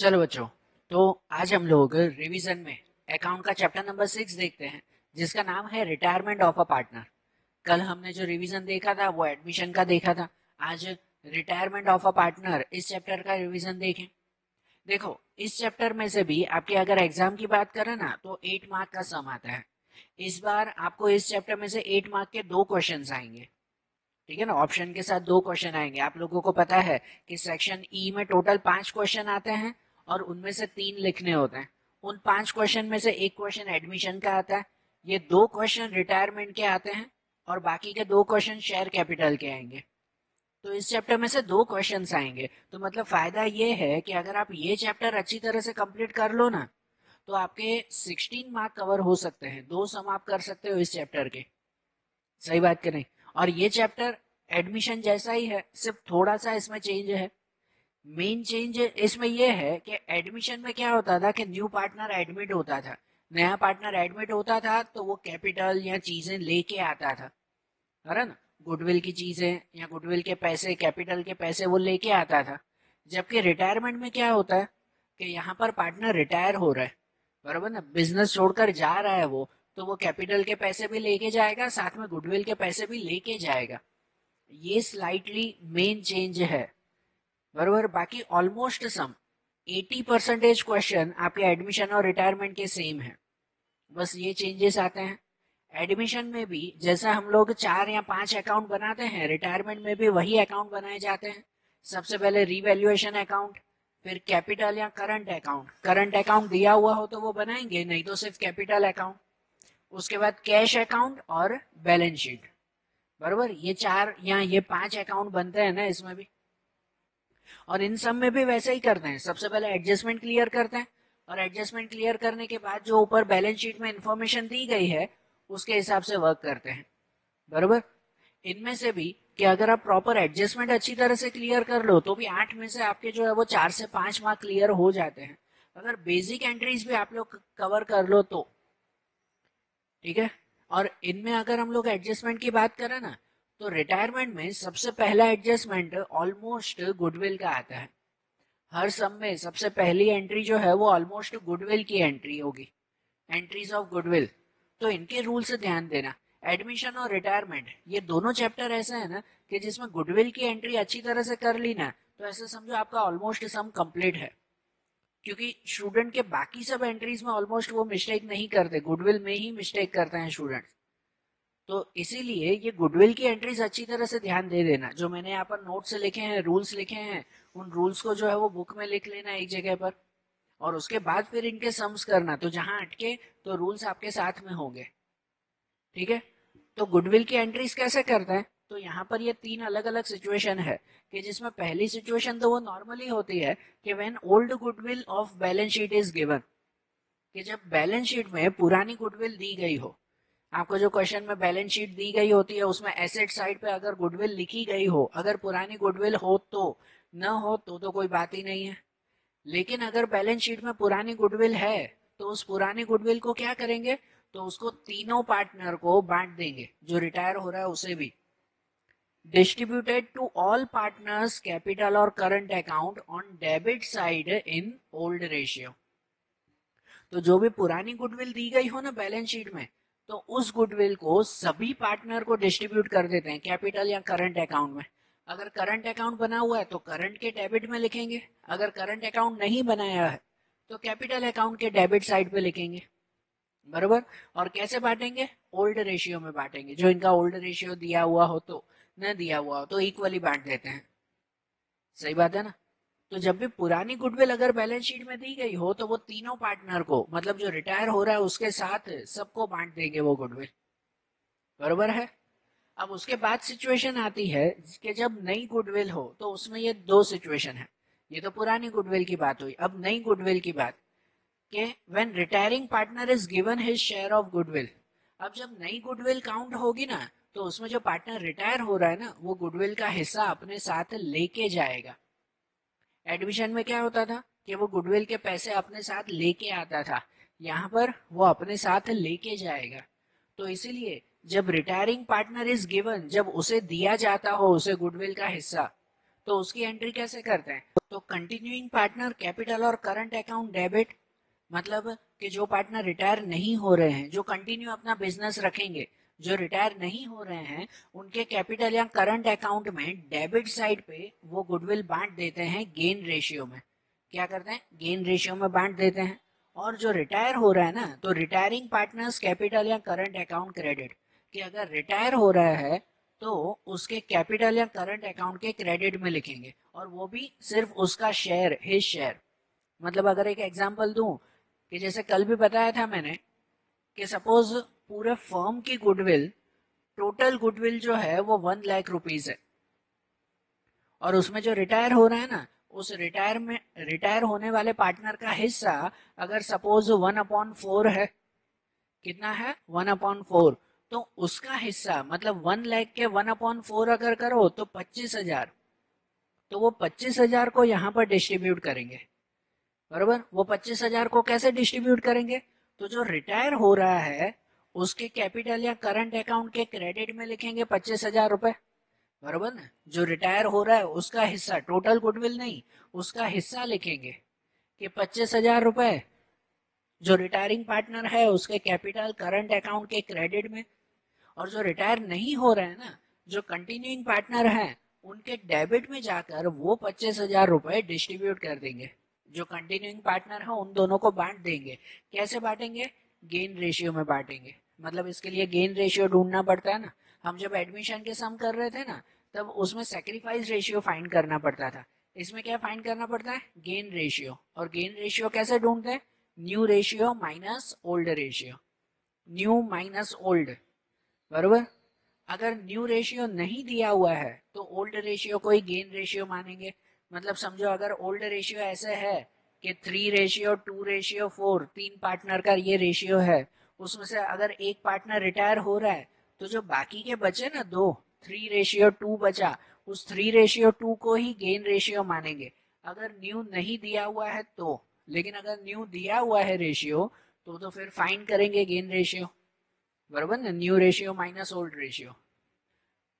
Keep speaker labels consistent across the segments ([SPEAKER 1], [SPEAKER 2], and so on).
[SPEAKER 1] चलो बच्चों, तो आज हम लोग रिवीजन में अकाउंट का चैप्टर नंबर 6 देखते हैं, जिसका नाम है रिटायरमेंट ऑफ अ पार्टनर। कल हमने जो रिवीजन देखा था वो एडमिशन का देखा था। आज रिटायरमेंट ऑफ अ पार्टनर इस चैप्टर का रिवीजन देखें। देखो, इस चैप्टर में से भी आपके अगर एग्जाम की बात करें ना तो 8 मार्क का सम आता है। इस बार आपको इस चैप्टर में से 8 मार्क के 2 क्वेश्चंस आएंगे। ठीक है ना, ऑप्शन के साथ 2 क्वेश्चन आएंगे। आप लोगों को पता है कि सेक्शन ई में टोटल 5 क्वेश्चन आते हैं और उनमें से 3 लिखने होते हैं। उन 5 क्वेश्चन में से एक क्वेश्चन एडमिशन का आता है, ये 2 क्वेश्चन रिटायरमेंट के आते हैं और बाकी के 2 क्वेश्चन शेयर कैपिटल के आएंगे। तो इस चैप्टर में से 2 क्वेश्चंस आएंगे, तो मतलब फायदा ये है कि अगर आप ये चैप्टर अच्छी तरह से कंप्लीट कर लो ना तो आपके 16 मार्क कवर हो सकते हैं। 2 सम आप कर सकते हो इस चैप्टर के। सही बात कि नहीं? और ये चैप्टर एडमिशन जैसा ही है, सिर्फ थोड़ा सा इसमें चेंज है। मेन चेंज इसमें यह है कि एडमिशन में क्या होता था कि न्यू पार्टनर एडमिट होता था। नया पार्टनर एडमिट होता था तो वो कैपिटल या चीजें लेके आता था, है ना। गुडविल की चीजें या गुडविल के पैसे, कैपिटल के पैसे वो लेके आता था। जबकि रिटायरमेंट में क्या होता है कि यहाँ पर पार्टनर रिटायर हो रहा है, बराबर ना, बिजनेस छोड़कर जा रहा है वो, तो वो कैपिटल के पैसे भी लेके जाएगा, साथ में गुडविल के पैसे भी लेके जाएगा। ये स्लाइटली मेन चेंज है, बराबर। बाकी ऑलमोस्ट सम 80% क्वेश्चन आपके एडमिशन और रिटायरमेंट के सेम है, बस ये चेंजेस आते हैं। एडमिशन में भी जैसा हम लोग 4 या 5 अकाउंट बनाते हैं, रिटायरमेंट में भी वही अकाउंट बनाए जाते हैं। सबसे पहले रिवैल्यूएशन अकाउंट, फिर कैपिटल या करंट अकाउंट। करंट अकाउंट दिया हुआ हो तो वो बनाएंगे, नहीं तो सिर्फ कैपिटल अकाउंट। उसके बाद कैश अकाउंट और बैलेंस शीट, बराबर। ये 4 या ये 5 अकाउंट बनते हैं ना इसमें भी। और इन सब में भी वैसे ही करते हैं, सबसे पहले एडजस्टमेंट क्लियर करते हैं और एडजस्टमेंट क्लियर करने के बाद जो ऊपर बैलेंस शीट में इंफॉर्मेशन दी गई है उसके हिसाब से वर्क करते हैं, बराबर। इनमें से भी कि अगर आप प्रॉपर एडजस्टमेंट अच्छी तरह से क्लियर कर लो तो भी 8 में से आपके जो है वो 4 से 5 मार्क क्लियर हो जाते हैं, अगर बेसिक एंट्रीज भी आप लोग कवर कर लो तो। ठीक है। और इनमें अगर हम लोग एडजस्टमेंट की बात करें ना तो रिटायरमेंट में सबसे पहला एडजस्टमेंट ऑलमोस्ट गुडविल का आता है। हर सम में सबसे पहली एंट्री जो है वो ऑलमोस्ट गुडविल की एंट्री होगी, एंट्रीज ऑफ गुडविल। तो इनके रूल से ध्यान देना। एडमिशन और रिटायरमेंट ये दोनों चैप्टर ऐसे है ना कि जिसमें गुडविल की एंट्री अच्छी तरह से कर ली ना तो ऐसे समझो आपका ऑलमोस्ट सम कंप्लीट है। क्योंकि स्टूडेंट के बाकी सब एंट्रीज में ऑलमोस्ट वो मिस्टेक नहीं करते, गुडविल में ही मिस्टेक करते हैं स्टूडेंट। तो इसीलिए ये गुडविल की एंट्रीज अच्छी तरह से ध्यान दे देना। जो मैंने यहाँ पर नोट्स लिखे हैं, रूल्स लिखे हैं, उन रूल्स को जो है वो बुक में लिख लेना एक जगह पर। और उसके बाद फिर इनके सम्स करना, तो जहां अटके तो रूल्स आपके साथ में होंगे। ठीक है। तो गुडविल की एंट्रीज कैसे करते हैं, तो यहाँ पर ये 3 अलग अलग सिचुएशन है कि जिसमें पहली सिचुएशन तो वो नॉर्मली होती है कि when old goodwill of balance sheet is given, कि जब बैलेंस शीट में पुरानी गुडविल दी गई हो। आपको जो क्वेश्चन में बैलेंस शीट दी गई होती है उसमें एसेट साइड पे अगर गुडविल लिखी गई हो, अगर पुरानी गुडविल हो तो, न हो तो कोई बात ही नहीं है। लेकिन अगर बैलेंस शीट में पुरानी गुडविल है तो उस पुरानी गुडविल को क्या करेंगे, तो उसको तीनों पार्टनर को बांट देंगे, जो रिटायर हो रहा है उसे भी। Distributed to all partners capital और current account on debit side in old ratio. तो जो भी पुरानी गुडविल दी गई हो ना बैलेंस शीट में, तो उस गुडविल को सभी पार्टनर को डिस्ट्रीब्यूट कर देते हैं कैपिटल या करंट अकाउंट में। अगर करंट अकाउंट बना हुआ है तो करंट के डेबिट में लिखेंगे, अगर करंट अकाउंट नहीं बनाया है तो कैपिटल अकाउंट के डेबिट साइड पे लिखेंगे, बरोबर। और कैसे बांटेंगे, ओल्ड रेशियो में बांटेंगे। जो इनका ओल्ड रेशियो दिया हुआ हो तो, न दिया हुआ हो तो इक्वली बांट देते हैं। सही बात है ना। तो जब भी पुरानी गुडविल अगर बैलेंस शीट में दी गई हो तो वो तीनों पार्टनर को, मतलब जो रिटायर हो रहा है उसके साथ सबको बांट देंगे वो गुडविल, बरोबर है। अब उसके बाद सिचुएशन आती है कि जब नई गुडविल हो, तो उसमें ये 2 सिचुएशन है। ये तो पुरानी गुडविल की बात हुई, अब नई गुडविल की बात कि when retiring partner is given his share of goodwill. अब जब नई गुडविल काउंट होगी ना तो उसमें जो पार्टनर रिटायर हो रहा है ना वो गुडविल का हिस्सा अपने साथ लेके जाएगा। एडमिशन में क्या होता था कि वो गुडविल के पैसे अपने साथ लेके आता था, यहाँ पर वो अपने साथ लेके जाएगा। तो इसीलिए जब रिटायरिंग पार्टनर इज गिवन, जब उसे दिया जाता हो उसे गुडविल का हिस्सा, तो उसकी एंट्री कैसे करते हैं? तो कंटिन्यूइंग पार्टनर कैपिटल और करंट अकाउंट डेबिट, मतलब कि जो पार्टनर रिटायर नहीं हो रहे हैं, जो कंटिन्यू अपना बिजनेस रखेंगे, जो रिटायर नहीं हो रहे हैं, उनके कैपिटल या करंट अकाउंट में डेबिट साइड पे वो गुडविल बांट देते हैं गेन रेशियो में। क्या करते हैं? गेन रेशियो में बांट देते हैं। और जो रिटायर हो रहा है ना, तो रिटायरिंग पार्टनर्स कैपिटल या करंट अकाउंट क्रेडिट, कि अगर रिटायर हो रहा है तो उसके कैपिटल या करंट अकाउंट के क्रेडिट में लिखेंगे, और वो भी सिर्फ उसका शेयर, हिज शेयर। मतलब अगर एक एग्जांपल दूं, कि जैसे कल भी बताया था मैंने कि सपोज पूरे फर्म की गुडविल, टोटल गुडविल जो है वो 1 लाख रुपीज है, और उसमें जो रिटायर हो रहा है ना, उस रिटायर होने वाले पार्टनर का हिस्सा अगर सपोज 1/4 है, कितना है? 1/4। तो उसका हिस्सा मतलब 1 लाख के 1/4 अगर करो तो 25,000। तो वो 25,000 को यहाँ पर डिस्ट्रीब्यूट करेंगे, बरोबर? वो 25,000 को कैसे डिस्ट्रीब्यूट करेंगे? तो जो रिटायर हो रहा है उसके कैपिटल या करंट अकाउंट के क्रेडिट में लिखेंगे 25,000 रुपए, बरोबर ना? जो रिटायर हो रहा है उसका हिस्सा, टोटल गुडविल नहीं, उसका हिस्सा लिखेंगे कि 25,000 रुपए जो रिटायरिंग पार्टनर है उसके कैपिटल करंट अकाउंट के क्रेडिट में। और जो रिटायर नहीं हो रहे हैं ना, जो कंटिन्यूइंग पार्टनर हैं, उनके डेबिट में जाकर वो 25,000 रुपए डिस्ट्रीब्यूट कर देंगे। जो कंटिन्यूइंग पार्टनर है उन दोनों को बांट देंगे। कैसे बांटेंगे? गेन रेशियो में बांटेंगे। मतलब इसके लिए गेन रेशियो ढूंढना पड़ता है ना। हम जब एडमिशन के सम कर रहे थे ना, तब उसमें सेक्रीफाइस रेशियो फाइंड करना पड़ता था। इसमें क्या फाइंड करना पड़ता है? Gain ratio. और गेन रेशियो कैसे ढूंढते हैं? New ratio minus old ratio, new minus old, बरोबर? अगर न्यू रेशियो नहीं दिया हुआ है तो ओल्ड रेशियो को ही गेन रेशियो मानेंगे। मतलब समझो अगर ओल्ड रेशियो ऐसे है कि 3:2:4, 3 पार्टनर का ये रेशियो है, उसमें से अगर एक पार्टनर रिटायर हो रहा है तो जो बाकी के बचे ना दो, 3:2 बचा, उस 3:2 को ही गेन रेशियो मानेंगे अगर न्यू नहीं दिया हुआ है तो। लेकिन अगर न्यू दिया हुआ है रेशियो तो फिर फाइंड करेंगे गेन रेशियो, बरोबर ना? New ratio minus old ratio.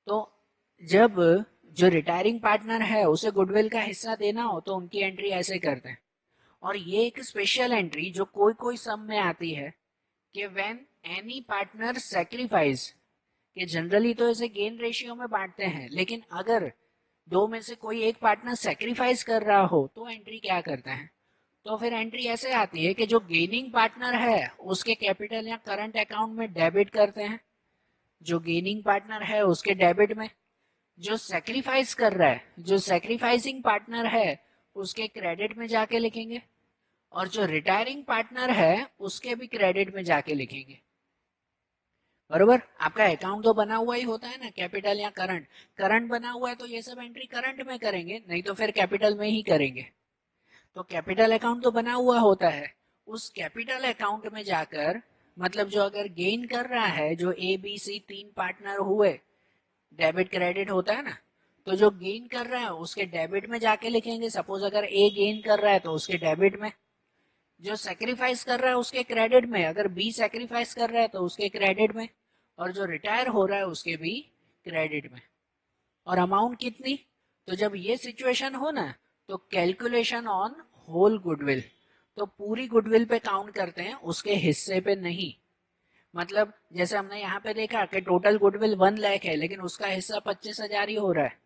[SPEAKER 1] तो जब जो रिटायरिंग पार्टनर है उसे गुडविल का हिस्सा देना हो तो उनकी एंट्री ऐसे करते हैं। और ये एक स्पेशल एंट्री जो कोई कोई सम में आती है कि व्हेन एनी पार्टनर सेक्रीफाइस, कि जनरली तो इसे गेन रेशियो में बांटते हैं, लेकिन अगर दो में से कोई एक पार्टनर सेक्रीफाइस कर रहा हो तो एंट्री क्या करते हैं? तो फिर एंट्री ऐसे आती है कि जो गेनिंग पार्टनर है उसके कैपिटल या करंट अकाउंट में डेबिट करते हैं, जो गेनिंग पार्टनर है उसके डेबिट में, जो सेक्रीफाइस कर रहा है, जो सेक्रीफाइसिंग पार्टनर है उसके क्रेडिट में जाके लिखेंगे, और जो रिटायरिंग पार्टनर है उसके भी क्रेडिट में जाके लिखेंगे, बरोबर? आपका अकाउंट तो बना हुआ ही होता है ना, कैपिटल या करंट। करंट बना हुआ है तो ये सब एंट्री करंट में करेंगे, नहीं तो फिर कैपिटल में ही करेंगे। तो कैपिटल अकाउंट तो बना हुआ होता है, उस कैपिटल अकाउंट में जाकर, मतलब जो अगर गेन कर रहा है, जो ए बी सी 3 पार्टनर हुए, डेबिट क्रेडिट होता है ना, तो जो गेन कर रहा है उसके डेबिट में जाके लिखेंगे। सपोज अगर ए गेन कर रहा है तो उसके डेबिट में, जो सेक्रीफाइस कर रहा है उसके क्रेडिट में, अगर बी सेक्रीफाइस कर रहा है तो उसके क्रेडिट में, और जो रिटायर हो रहा है उसके भी क्रेडिट में। और अमाउंट कितनी? तो जब ये सिचुएशन हो ना, तो कैलकुलेशन ऑन होल गुडविल, तो पूरी गुडविल पे काउंट करते हैं, उसके हिस्से पे नहीं। मतलब जैसे हमने यहाँ पे देखा कि टोटल गुडविल 1 लाख है लेकिन उसका हिस्सा 25,000 ही हो रहा है।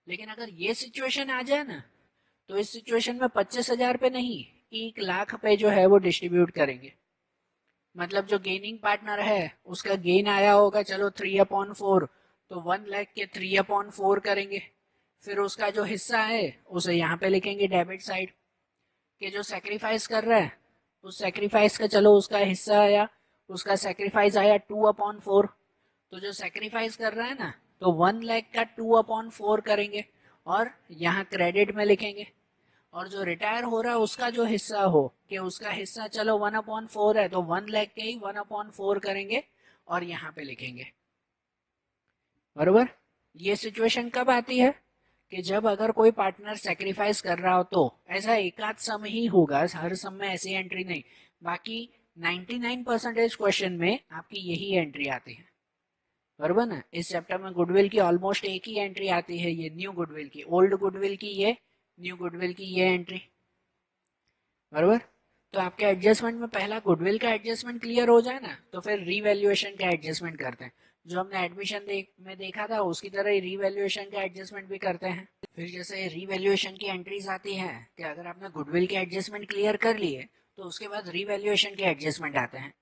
[SPEAKER 1] लेकिन अगर ये सिचुएशन आ जाए ना, तो इस सिचुएशन में 25,000 पे नहीं, 1 लाख पे जो है वो डिस्ट्रीब्यूट करेंगे। मतलब जो गेनिंग पार्टनर है उसका गेन आया होगा चलो 3/4, तो 1 लाख के 3/4 करेंगे। फिर उसका जो हिस्सा है उसे यहाँ पे लिखेंगे डेबिट साइड, कि जो सेक्रीफाइस कर रहा है उस सेक्रीफाइस का चलो उसका हिस्सा आया, उसका सेक्रीफाइस आया 2/4। तो जो सेक्रीफाइस कर रहा है ना, तो 1 लाख का 2/4 करेंगे और यहाँ क्रेडिट में लिखेंगे। और जो रिटायर हो रहा है उसका जो हिस्सा हो, कि उसका हिस्सा चलो 1/4 है, तो 1 लाख के ही 1/4 करेंगे और यहाँ पे लिखेंगे, बरोबर? ये सिचुएशन कब आती है? कि जब अगर कोई पार्टनर सेक्रीफाइस कर रहा हो तो। ऐसा एकाध सम ही होगा, हर सम में ऐसी एंट्री नहीं। बाकी 99% क्वेश्चन में आपकी यही एंट्री आती है। बराबर ना। इस चैप्टर में गुडविल की ऑलमोस्ट एक ही एंट्री आती है, ये न्यू गुडविल की, ओल्ड गुडविल की ये, न्यू गुडविल की ये एंट्री, बराबर। तो आपके एडजस्टमेंट में पहला गुडविल का एडजस्टमेंट क्लियर हो जाए ना, तो फिर रीवैल्यूएशन का एडजस्टमेंट करते हैं। जो हमने एडमिशन में देखा था उसकी तरह ही रीवैल्यूएशन का एडजस्टमेंट भी करते हैं। फिर जैसे रीवैल्यूएशन की एंट्रीज आती हैं कि अगर आपने गुडविल के एडजस्टमेंट क्लियर कर लिए तो उसके बाद रीवैल्यूएशन के एडजस्टमेंट आते हैं।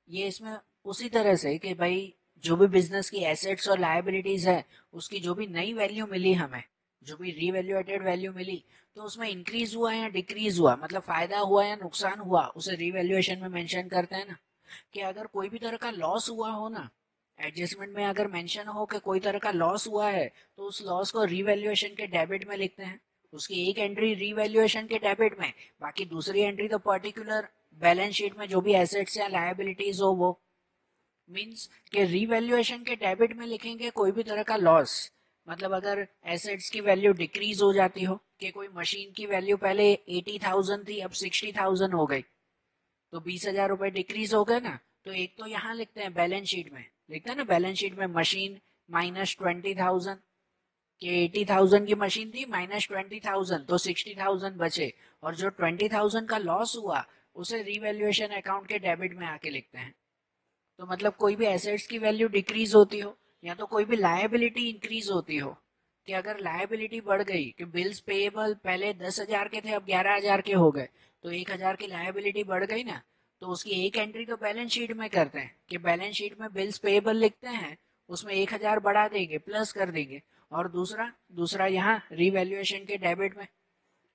[SPEAKER 1] ये इसमें उसी तरह से कि भाई जो भी बिजनेस की एसेट्स और लायबिलिटीज है उसकी जो भी नई वैल्यू मिली हमें, जो भी रीवैल्यूएटेड वैल्यू मिली, तो उसमें इंक्रीज हुआ या डिक्रीज हुआ, मतलब फायदा हुआ या नुकसान हुआ, उसे रीवैल्यूएशन में मेंशन करते हैं ना। कि अगर कोई भी तरह का लॉस हुआ हो ना, एडजस्टमेंट में अगर मेंशन हो कि कोई तरह का लॉस हुआ है, तो उस लॉस को रीवैल्यूएशन के डेबिट में लिखते हैं। उसकी एक एंट्री रीवैल्यूएशन के डेबिट में, बाकी दूसरी एंट्री तो पर्टिकुलर बैलेंस शीट में जो भी एसेट्स या लायबिलिटीज हो वो। मींस के रीवैल्यूएशन के डेबिट में लिखेंगे कोई भी तरह का लॉस, मतलब अगर एसेट्स की वैल्यू डिक्रीज हो जाती हो, कि कोई मशीन की वैल्यू पहले 80,000 थी अब 60,000 हो गई, तो 20,000 रुपए डिक्रीज हो गए ना। तो एक तो यहाँ लिखते हैं बैलेंस शीट में, लिखते हैं ना बैलेंस शीट में मशीन माइनस 20,000, कि 80,000 की मशीन थी माइनस 20,000 तो 60,000 बचे, और जो 20,000 का लॉस हुआ उसे रीवैल्यूएशन अकाउंट के डेबिट में आके लिखते हैं। तो मतलब कोई भी एसेट्स की वैल्यू डिक्रीज होती हो या तो कोई भी लायबिलिटी इंक्रीज होती हो, कि अगर लायबिलिटी बढ़ गई कि बिल्स पेएबल पहले 10,000 के थे अब 11,000 के हो गए, तो 1,000 की लायबिलिटी बढ़ गई ना, तो उसकी एक एंट्री तो बैलेंस शीट में करते हैं कि बैलेंस शीट में बिल्स पेएबल लिखते हैं, उसमें 1,000 बढ़ा देंगे प्लस कर देंगे, और दूसरा दूसरा यहाँ रिवैल्यूएशन के डेबिट में,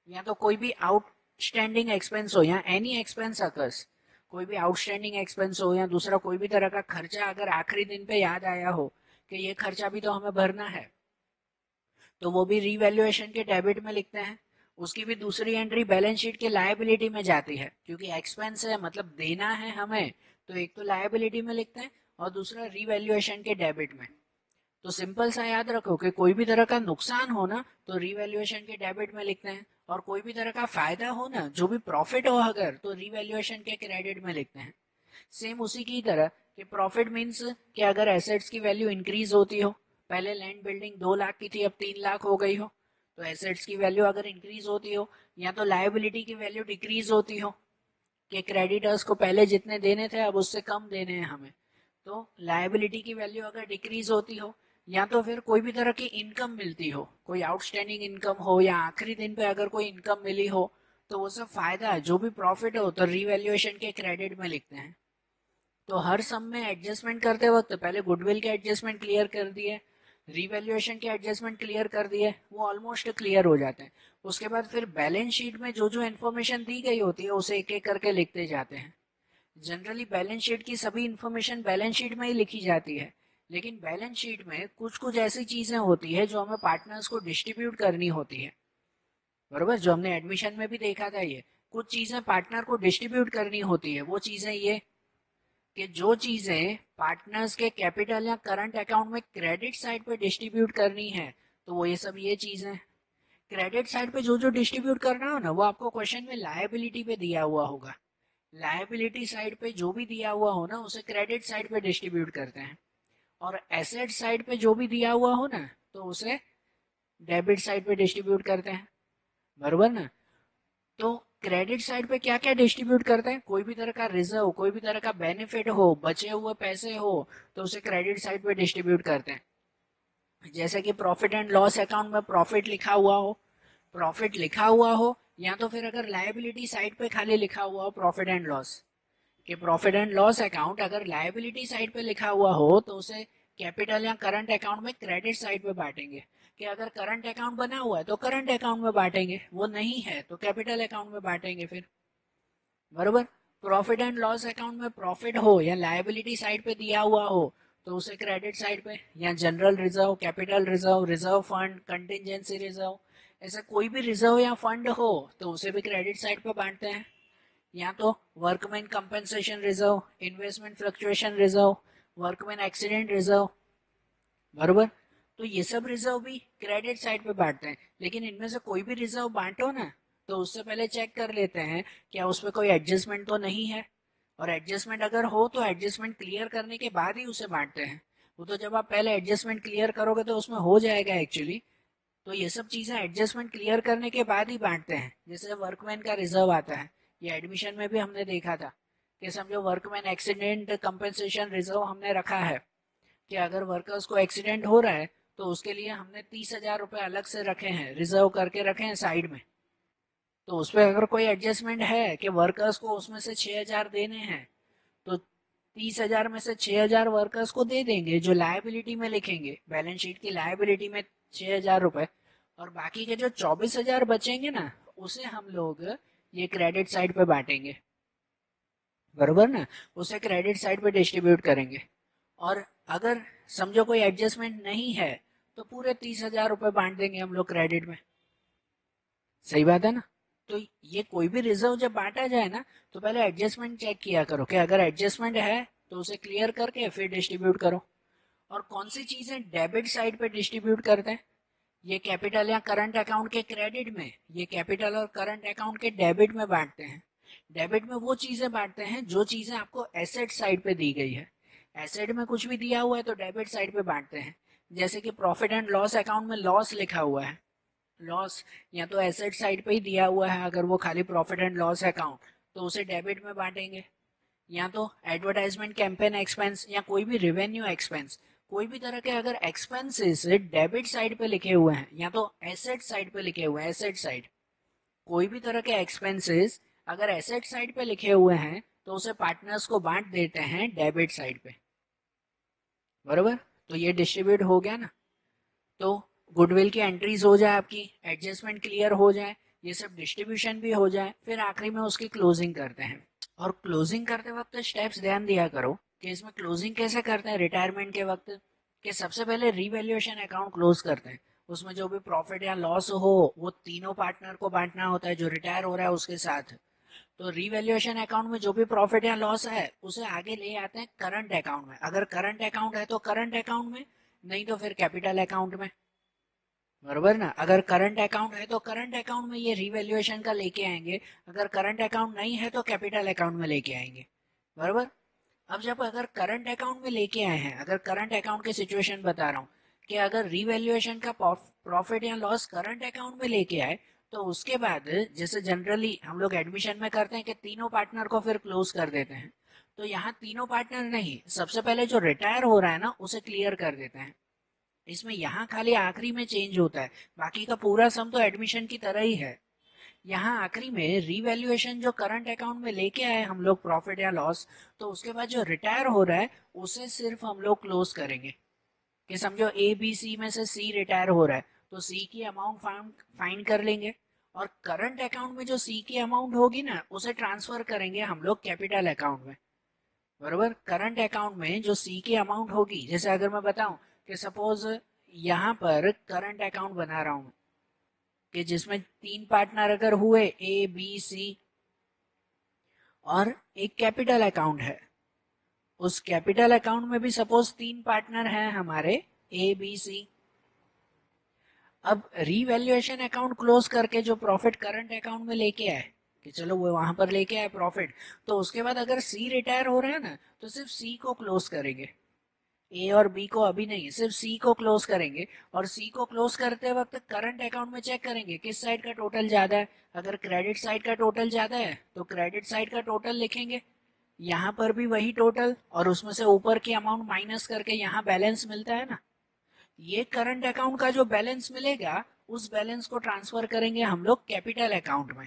[SPEAKER 1] या तो कोई भी आउटस्टैंडिंग एक्सपेंस हो या एनी एक्सपेंस अकर्स, कोई भी आउटस्टैंडिंग एक्सपेंस हो या दूसरा कोई भी तरह का खर्चा अगर आखिरी दिन पे याद आया हो कि ये खर्चा भी तो हमें भरना है, तो वो भी रीवैल्यूएशन के डेबिट में लिखते हैं। उसकी भी दूसरी एंट्री बैलेंस शीट के लायबिलिटी में जाती है, क्योंकि एक्सपेंस है मतलब देना है हमें, तो एक तो लायबिलिटी में लिखते हैं और दूसरा रीवैल्यूएशन के डेबिट में। तो सिंपल सा याद रखो कि कोई भी तरह का नुकसान हो ना तो रीवैल्यूएशन के डेबिट में लिखते हैं, और कोई भी तरह का फायदा हो ना, जो भी प्रॉफिट हो अगर, तो रीवैल्यूएशन के क्रेडिट में लिखते हैं। सेम उसी की तरह कि प्रॉफिट मीन्स कि अगर एसेट्स की वैल्यू इंक्रीज होती हो, पहले लैंड बिल्डिंग 2 लाख की थी अब 3 लाख हो गई हो, तो एसेट्स की वैल्यू अगर इंक्रीज होती हो, या तो लायबिलिटी की वैल्यू डिक्रीज होती हो कि क्रेडिटर्स को पहले जितने देने थे अब उससे कम देने हैं हमें, तो लायबिलिटी की वैल्यू अगर डिक्रीज होती हो, या तो फिर कोई भी तरह की इनकम मिलती हो, कोई आउटस्टैंडिंग इनकम हो या आखिरी दिन पे अगर कोई इनकम मिली हो, तो वो सब फायदा जो भी प्रॉफिट हो तो रीवैल्यूएशन के क्रेडिट में लिखते हैं। तो हर सम में एडजस्टमेंट करते वक्त पहले गुडविल के एडजस्टमेंट क्लियर कर दिए, रिवैल्यूएशन के एडजस्टमेंट क्लियर कर दिए, वो ऑलमोस्ट क्लियर हो जाते हैं। उसके बाद फिर बैलेंस शीट में जो जो इन्फॉर्मेशन दी गई होती है उसे एक एक करके लिखते जाते हैं। जनरली बैलेंस शीट की सभी इन्फॉर्मेशन बैलेंस शीट में ही लिखी जाती है, लेकिन बैलेंस शीट में कुछ कुछ ऐसी चीजें होती है जो हमें पार्टनर्स को डिस्ट्रीब्यूट करनी होती है, बरोबर। जो हमने एडमिशन में भी देखा था, ये कुछ चीजें पार्टनर को डिस्ट्रीब्यूट करनी होती है, वो चीजें ये कि जो चीजें पार्टनर्स के कैपिटल या करंट अकाउंट में क्रेडिट साइड पे डिस्ट्रीब्यूट करनी है, तो वो ये सब ये चीजें, क्रेडिट साइड पे जो जो डिस्ट्रीब्यूट करना हो ना वो आपको क्वेश्चन में लायबिलिटी पे दिया हुआ होगा, लायबिलिटी साइड पे जो भी दिया हुआ हो ना उसे क्रेडिट साइड पे डिस्ट्रीब्यूट करते हैं, और एसेट साइड पे जो भी दिया हुआ हो ना तो उसे डेबिट साइड पे डिस्ट्रीब्यूट करते हैं, बरोबर ना। तो क्रेडिट साइड पे क्या क्या डिस्ट्रीब्यूट करते हैं, कोई भी तरह का रिजर्व, कोई भी तरह का बेनिफिट हो, बचे हुए पैसे हो, तो उसे क्रेडिट साइड पे डिस्ट्रीब्यूट करते हैं। जैसे कि प्रॉफिट एंड लॉस अकाउंट में प्रॉफिट लिखा हुआ हो, प्रॉफिट लिखा हुआ हो, या तो फिर अगर लायबिलिटी साइड पे खाली लिखा हुआ हो प्रॉफिट एंड लॉस, कि प्रॉफिट एंड लॉस अकाउंट अगर लायबिलिटी साइड पे लिखा हुआ हो तो उसे कैपिटल या करंट अकाउंट में क्रेडिट साइड पे बांटेंगे, कि अगर करंट अकाउंट बना हुआ है तो करंट अकाउंट में बांटेंगे, वो नहीं है तो कैपिटल अकाउंट में बांटेंगे फिर, बरोबर। प्रॉफिट एंड लॉस अकाउंट में प्रॉफिट हो या लायबिलिटी साइड पे दिया हुआ हो तो उसे क्रेडिट साइड पे, या general reserve, capital reserve, reserve fund, contingency reserve, ऐसा कोई भी रिजर्व या फंड हो तो उसे भी क्रेडिट साइड पे बांटते हैं। या तो workman compensation reserve, investment fluctuation reserve, workman accident reserve, बरोबर। तो ये सब रिजर्व भी क्रेडिट साइड पे बांटते हैं, लेकिन इनमें से कोई भी रिजर्व बांटो ना तो उससे पहले चेक कर लेते हैं क्या उसमें कोई एडजस्टमेंट तो नहीं है, और एडजस्टमेंट अगर हो तो एडजस्टमेंट क्लियर करने के बाद ही उसे बांटते हैं। वो तो जब आप पहले एडजस्टमेंट क्लियर करोगे तो उसमें हो जाएगा एक्चुअली। तो ये सब चीजें एडजस्टमेंट क्लियर करने के बाद ही बांटते हैं। जैसे वर्कमैन का रिजर्व आता है, ये एडमिशन में भी हमने देखा था कि समझो वर्कमैन एक्सीडेंट कंपेंसेशन रिजर्व हमने रखा है कि अगर वर्कर्स को एक्सीडेंट हो रहा है तो उसके लिए हमने 30,000 रुपये अलग से रखे हैं, रिजर्व करके रखे हैं साइड में। तो उस पर अगर कोई एडजस्टमेंट है कि वर्कर्स को उसमें से 6,000 देने हैं, तो 30,000 में से 6,000 वर्कर्स को दे देंगे, जो लायबिलिटी में लिखेंगे, बैलेंस शीट की लायबिलिटी में 6,000 रुपये। और बाकी के जो 24,000 बचेंगे ना, उसे हम लोग ये क्रेडिट साइड पे बांटेंगे, बरोबर ना, उसे क्रेडिट साइड पे डिस्ट्रीब्यूट करेंगे। और अगर समझो कोई एडजस्टमेंट नहीं है तो पूरे 30,000 रुपये बांट देंगे हम लोग क्रेडिट में। सही बात है ना। तो ये कोई भी रिजर्व जब बांटा जाए ना, तो पहले एडजस्टमेंट चेक किया करो कि अगर एडजस्टमेंट है तो उसे क्लियर करके फिर डिस्ट्रीब्यूट करो। और कौन सी चीजें डेबिट साइड पे डिस्ट्रीब्यूट करते हैं, ये कैपिटल या करंट अकाउंट के क्रेडिट में, ये कैपिटल और करंट अकाउंट के डेबिट में बांटते हैं। डेबिट में वो चीजें बांटते हैं जो चीजें आपको एसेट साइड पे दी गई है। एसेट में कुछ भी दिया हुआ है तो डेबिट साइड पे बांटते हैं। जैसे कि प्रॉफिट एंड लॉस अकाउंट में लॉस लिखा हुआ है, लॉस या तो एसेट साइड पे ही दिया हुआ है, अगर वो खाली प्रॉफिट एंड लॉस अकाउंट तो उसे डेबिट में बांटेंगे। या तो एडवर्टाइजमेंट कैंपेन एक्सपेंस या कोई भी रेवेन्यू एक्सपेंस, कोई भी तरह के अगर एक्सपेंसेस डेबिट साइड पे लिखे हुए हैं या तो एसेट साइड पे लिखे हुए हैं, एसेट साइड, कोई भी तरह के एक्सपेंसेस अगर एसेट साइड पे लिखे हुए हैं तो उसे पार्टनर्स को बांट देते हैं डेबिट साइड पे, बरोबर। तो ये डिस्ट्रीब्यूट हो गया ना। तो गुडविल की एंट्रीज हो जाए, आपकी एडजस्टमेंट क्लियर हो जाए, ये सब डिस्ट्रीब्यूशन भी हो जाए, फिर आखिरी में उसकी क्लोजिंग करते हैं। और क्लोजिंग करते वक्त स्टेप्स ध्यान दिया करो कि इसमें क्लोजिंग कैसे करते हैं रिटायरमेंट के वक्त, कि सबसे पहले रीवैल्यूएशन अकाउंट क्लोज करते हैं। उसमें जो भी प्रॉफिट या लॉस हो वो तीनों पार्टनर को बांटना होता है जो रिटायर हो रहा है उसके साथ। तो रीवैल्यूएशन अकाउंट में जो भी प्रॉफिट या लॉस है उसे आगे ले आते हैं करंट अकाउंट में। अगर करंट अकाउंट है तो करंट अकाउंट में, नहीं तो फिर कैपिटल अकाउंट में, बरोबर ना। अगर करंट अकाउंट है तो करंट अकाउंट में ये रीवैल्यूएशन का लेके आएंगे, अगर करंट अकाउंट नहीं है तो कैपिटल अकाउंट में लेके आएंगे, बरोबर। अब जब अगर करंट अकाउंट में लेके आए हैं, अगर करंट अकाउंट की सिचुएशन बता रहा हूँ कि अगर रीवैल्यूएशन का प्रॉफिट या लॉस करंट अकाउंट में लेके आए, तो उसके बाद जैसे जनरली हम लोग एडमिशन में करते हैं कि तीनों पार्टनर को फिर क्लोज कर देते हैं, तो यहाँ तीनों पार्टनर नहीं, सबसे पहले जो रिटायर हो रहा है ना उसे क्लियर कर देते हैं। इसमें यहाँ खाली आखिरी में चेंज होता है, बाकी का पूरा सम तो एडमिशन की तरह ही है। यहाँ आखिरी में रीवैल्यूएशन जो करंट अकाउंट में लेके आए हम लोग प्रॉफिट या लॉस, तो उसके बाद जो रिटायर हो रहा है उसे सिर्फ हम लोग क्लोज करेंगे। कि समझो ए बी सी में से सी रिटायर हो रहा है तो सी की अमाउंट फाइंड कर लेंगे, और करंट अकाउंट में जो सी की अमाउंट होगी ना उसे ट्रांसफर करेंगे हम लोग कैपिटल अकाउंट में, बरोबर। करंट अकाउंट में जो सी की अमाउंट होगी, जैसे अगर मैं बताऊं कि सपोज यहाँ पर करंट अकाउंट बना रहा हूं कि जिसमें तीन पार्टनर अगर हुए ए बी सी, और एक कैपिटल अकाउंट है, उस कैपिटल अकाउंट में भी सपोज तीन पार्टनर हैं हमारे ए बी सी। अब रीवैल्यूएशन अकाउंट क्लोज करके जो प्रॉफिट करंट अकाउंट में लेके आए, कि चलो वो वहां पर लेके आए प्रॉफिट, तो उसके बाद अगर सी रिटायर हो रहा है ना तो सिर्फ सी को क्लोज करेंगे, ए और बी को अभी नहीं, सिर्फ सी को क्लोज करेंगे। और सी को क्लोज करते वक्त करंट अकाउंट में चेक करेंगे किस साइड का टोटल ज्यादा है। अगर क्रेडिट साइड का टोटल ज्यादा है तो क्रेडिट साइड का टोटल लिखेंगे, यहाँ पर भी वही टोटल, और उसमें से ऊपर की अमाउंट माइनस करके यहाँ बैलेंस मिलता है ना, ये करंट अकाउंट का जो बैलेंस मिलेगा उस बैलेंस को ट्रांसफर करेंगे हम लोग कैपिटल अकाउंट में।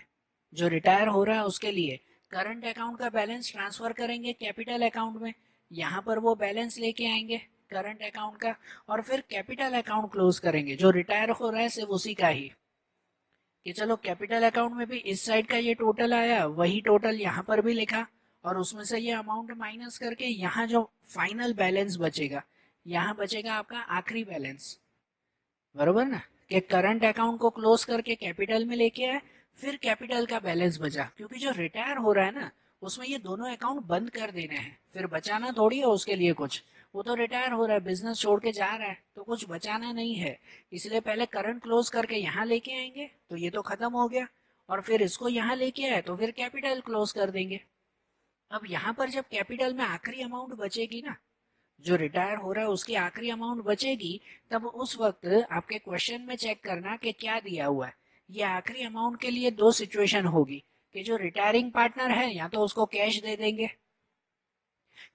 [SPEAKER 1] जो रिटायर हो रहा है उसके लिए करंट अकाउंट का बैलेंस ट्रांसफर करेंगे कैपिटल अकाउंट में, यहाँ पर वो बैलेंस लेके आएंगे करंट अकाउंट का, और फिर कैपिटल अकाउंट क्लोज करेंगे जो रिटायर हो रहा है सिर्फ उसी का ही, कि चलो कैपिटल अकाउंट में भी इस साइड का ये टोटल आया, वही टोटल यहाँ पर भी लिखा, और उसमें से ये अमाउंट माइनस करके यहाँ जो फाइनल बैलेंस बचेगा, यहाँ बचेगा आपका आखिरी बैलेंस, बरोबर ना। कि करंट अकाउंट को क्लोज करके कैपिटल में लेके आए, फिर कैपिटल का बैलेंस बचा, क्योंकि जो रिटायर हो रहा है ना उसमें ये दोनों अकाउंट बंद कर देने हैं, फिर बचाना थोड़ी है उसके लिए कुछ, वो तो रिटायर हो रहा है, बिजनेस छोड़ के जा रहा है, तो कुछ बचाना नहीं है। इसलिए पहले करंट क्लोज करके यहाँ लेके आएंगे तो ये तो खत्म हो गया, और फिर इसको यहाँ लेके आए तो फिर कैपिटल क्लोज कर देंगे। अब यहाँ पर जब कैपिटल में आखिरी अमाउंट बचेगी ना, जो रिटायर हो रहा है उसकी आखिरी अमाउंट बचेगी, तब उस वक्त आपके क्वेश्चन में चेक करना कि क्या दिया हुआ है। ये आखिरी अमाउंट के लिए दो सिचुएशन होगी कि जो रिटायरिंग पार्टनर है या तो उसको कैश दे देंगे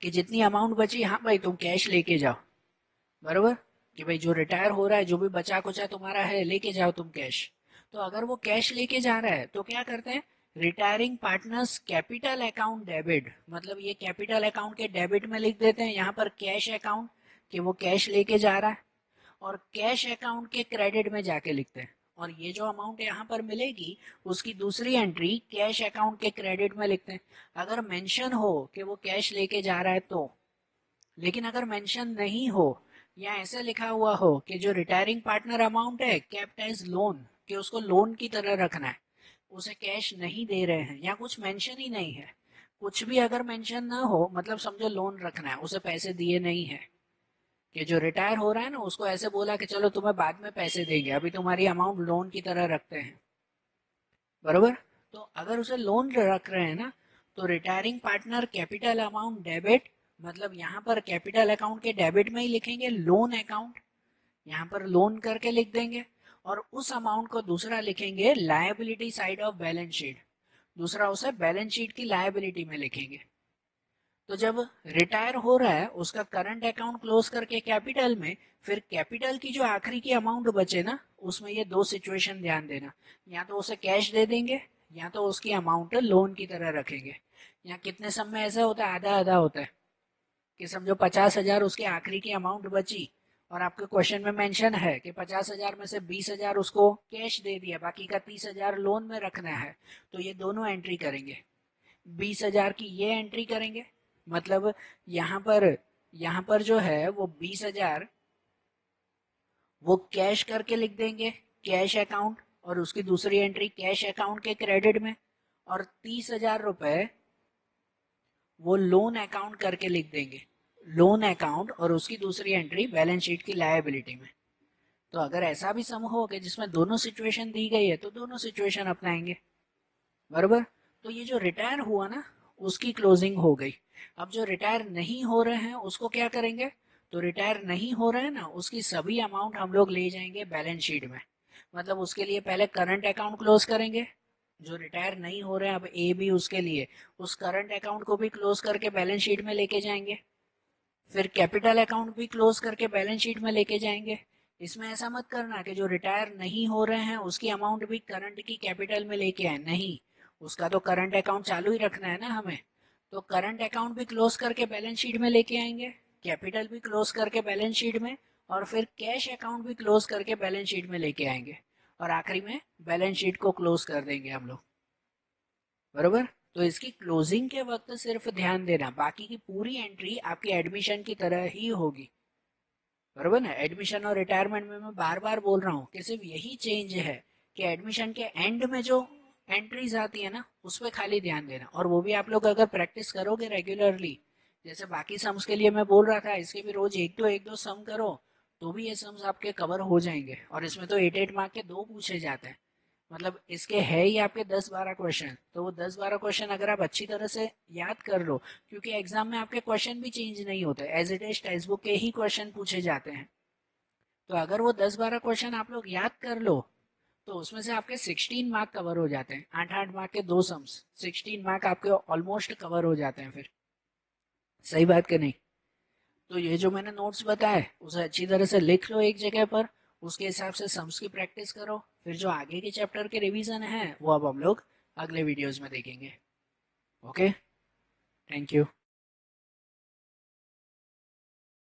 [SPEAKER 1] कि जितनी अमाउंट बची, हाँ भाई तुम कैश लेके जाओ, बरोबर, कि भाई जो रिटायर हो रहा है जो भी बचा कुचा तुम्हारा है लेके जाओ तुम कैश। तो अगर वो कैश लेके जा रहा है तो क्या करते हैं, retiring partners capital account debit, मतलब ये कैपिटल अकाउंट के डेबिट में लिख देते हैं यहाँ पर कैश अकाउंट, कि वो कैश लेके जा रहा है, और कैश अकाउंट के क्रेडिट में जाके लिखते हैं, और ये जो अमाउंट यहाँ पर मिलेगी उसकी दूसरी एंट्री कैश अकाउंट के क्रेडिट में लिखते हैं। अगर मेंशन हो कि वो कैश लेके जा रहा है तो, लेकिन अगर मेंशन नहीं हो या ऐसे लिखा हुआ हो कि जो रिटायरिंग पार्टनर अमाउंट है केप्ट एज लोन, कि उसको लोन की तरह रखना है, उसे कैश नहीं दे रहे हैं, या कुछ मेंशन ही नहीं है, कुछ भी अगर मेंशन ना हो मतलब समझो लोन रखना है, उसे पैसे दिए नहीं है, कि जो रिटायर हो रहा है ना उसको ऐसे बोला कि चलो तुम्हें बाद में पैसे देंगे, अभी तुम्हारी अमाउंट लोन की तरह रखते हैं, बरोबर। तो अगर उसे लोन रख रहे हैं ना, तो retiring partner capital amount debit, मतलब यहाँ पर कैपिटल अकाउंट के डेबिट में ही लिखेंगे लोन अकाउंट, यहाँ पर लोन करके लिख देंगे, और उस अमाउंट को दूसरा लिखेंगे liability side of balance sheet, दूसरा उसे बैलेंस शीट की लायबिलिटी में लिखेंगे। तो जब रिटायर हो रहा है उसका करंट अकाउंट क्लोज करके कैपिटल में, फिर कैपिटल की जो आखिरी की अमाउंट बचे ना उसमें ये दो सिचुएशन ध्यान देना, या तो उसे कैश दे देंगे या तो उसकी अमाउंट लोन की तरह रखेंगे। यहाँ कितने सम में ऐसा होता है, आधा आधा होता है, कि समझो 50,000 उसकी आखिरी की अमाउंट बची, और आपके क्वेश्चन में मेंशन है कि 50,000 में से 20,000 उसको कैश दे दिया, बाकी का 30,000 लोन में रखना है, तो ये दोनों एंट्री करेंगे। 20,000 की ये एंट्री करेंगे, मतलब यहाँ पर जो है वो 20,000 वो कैश करके लिख देंगे, कैश अकाउंट, और उसकी दूसरी एंट्री कैश अकाउंट के क्रेडिट में, और 30,000 रुपए वो लोन अकाउंट करके लिख देंगे, लोन अकाउंट, और उसकी दूसरी एंट्री बैलेंस शीट की लायबिलिटी में। तो अगर ऐसा भी सम हो कि जिसमें दोनों सिचुएशन दी गई है तो दोनों सिचुएशन अपनाएंगे, बरोबर। तो ये जो रिटायर हुआ ना उसकी क्लोजिंग हो गई। अब जो रिटायर नहीं हो रहे हैं उसको क्या करेंगे, तो रिटायर नहीं हो रहे हैं ना उसकी सभी अमाउंट हम लोग ले जाएंगे बैलेंस शीट में, मतलब उसके लिए पहले करंट अकाउंट क्लोज करेंगे, जो रिटायर नहीं हो रहे हैं अब ए बी, उसके लिए उस करंट अकाउंट को भी क्लोज करके बैलेंस शीट में लेके जाएंगे, फिर कैपिटल अकाउंट भी क्लोज करके बैलेंस शीट में लेके जाएंगे। इसमें ऐसा मत करना कि जो रिटायर नहीं हो रहे हैं उसकी अमाउंट भी करंट की कैपिटल में लेके आए, नहीं, उसका तो करंट अकाउंट चालू ही रखना है ना हमें। तो करंट अकाउंट भी क्लोज करके बैलेंस शीट में लेके आएंगे, कैपिटल भी क्लोज करके बैलेंस शीट में, और फिर कैश अकाउंट भी क्लोज करके बैलेंस शीट में लेके आएंगे, और आखिरी में बैलेंस शीट को क्लोज कर देंगे हम लोग, बरोबर। तो इसकी क्लोजिंग के वक्त सिर्फ ध्यान देना, बाकी की पूरी एंट्री आपकी एडमिशन की तरह ही होगी, बरोबर ना। एडमिशन और रिटायरमेंट में मैं बार बार बोल रहा हूँ कि सिर्फ यही चेंज है कि एडमिशन के एंड में जो एंट्रीज आती है ना उस पर खाली ध्यान देना, और वो भी आप लोग अगर प्रैक्टिस करोगे रेगुलरली, जैसे बाकी सम्स के लिए मैं बोल रहा था इसके भी रोज एक दो सम करो, तो भी ये सम्स आपके कवर हो जाएंगे। और इसमें तो 8 8 मार्क के दो पूछे जाते हैं, मतलब इसके है ही आपके 10 12 क्वेश्चन, तो वो 10 12 क्वेश्चन अगर आप अच्छी तरह से याद कर लो, क्योंकि एग्जाम में आपके क्वेश्चन भी चेंज नहीं होते, as it is text book के ही क्वेश्चन पूछे जाते हैं। तो अगर वो 10 12 क्वेश्चन आप लोग याद कर लो तो उसमें से आपके 16 मार्क कवर हो जाते हैं, 8 8 मार्क के दो सम्स, 16 मार्क आपके ऑलमोस्ट कवर हो जाते हैं फिर, सही बात कि नहीं। तो ये जो मैंने नोट्स बताए उसे अच्छी तरह से लिख लो एक जगह पर, उसके हिसाब से सम्स की प्रैक्टिस करो, फिर जो आगे के चैप्टर के रिवीजन है वो अब हम लोग अगले वीडियोस में देखेंगे। Okay, thank you.